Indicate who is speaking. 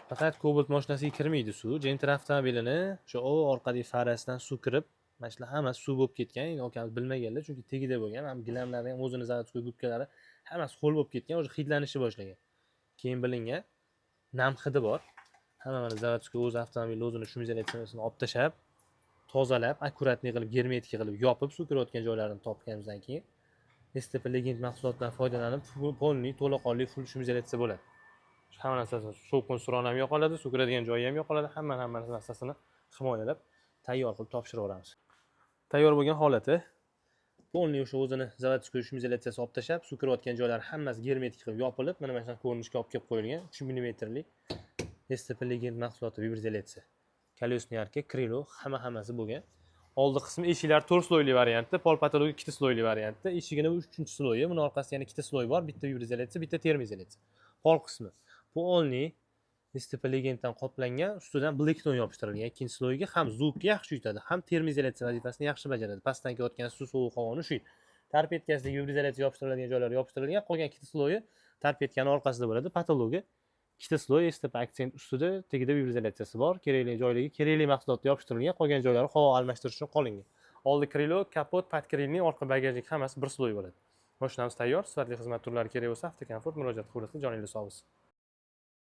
Speaker 1: Faqat Cobalt mashinasiga kirmaydi suv. Gentra avtomobilini o'sha orqadagi farasidan suv kirib, mana shular hammasi suv bo'lib ketgan. Endi akamiz bilmaganlar, chunki tagida bo'lgan. Ham gilamlari ham o'zini zavodskiy gubkalari hammasi ho'l bo'lib ketgan, o'sha hidlanishni boshlagan. Keyin bilingan, nam hidi bor. Hammani zavodskiy o'z avtomobili o'zini shumizatsiyasini olib tashab, tozalab, akkuratniy qilib, germetik qilib yopib, suv kirayotgan joylarini topganimizdan keyin STP Legend mahsulotlaridan foydalanib, polniy to'laqonli full shumizatsiya bo'ladi. Hamma narsasi shovqin suron ham yo'qoladi, suv kiradigan joyi ham yo'qoladi, hamma narsasini himoyalab tayyor qilib topshiraveramiz. Tayyor bo'lgan holati polniy o'sha o'zini zavodskiy shumizatsiyasi olib tashab, suv kirayotgan joylari hammasi germetik qilib yopilib, mana shu ko'rinishga olib kelib qo'yilgan 3 mm lik STP Legend mahsuloti vibrizatsiya. Колесный arka, krilo hammasi bo'lgan. Oldi qismi eshiklar 4 sloyli variantda, pol patologi 2 sloyli variantda, eshigini 3 sloyi, buni orqasida yana 2 sloy bor, bitta vibrizatsiya, bitta termoizolyatsiya. Pol qismi polniy STP Legenddan qoplangan, ustidan blackton yopishtirilgan. Ikkinchi sloyga ham zubga yaxshi yutadi, ham termoizolyatsiya vazifasini yaxshi bajaradi. Pastdan kelayotgan suv, sovuq havoni ushlaydi. Tarpetkasidagi vibrizatsiya yopishtiriladigan joylar yopishtirilgan, qolgan ikkita sloyi tarpetkani orqasida bo'ladi. Patologi ikkita sloy STP aksent ustida, tagida vibrizatsiyasi bor. Kerakli joylariga kerakli mahsulotlar yopishtirilgan, qolgan joylari havo almashtirish uchun qolingan. Oldi krilo, kapot, podkrilning, orqa bagajlik hammasi bir sloy bo'ladi. Mashinamiz tayyor. Sifatli xizmat turlari kerak bo'lsa, Avtokomfort murojaat qilib, joningiz sog' bo'lsin.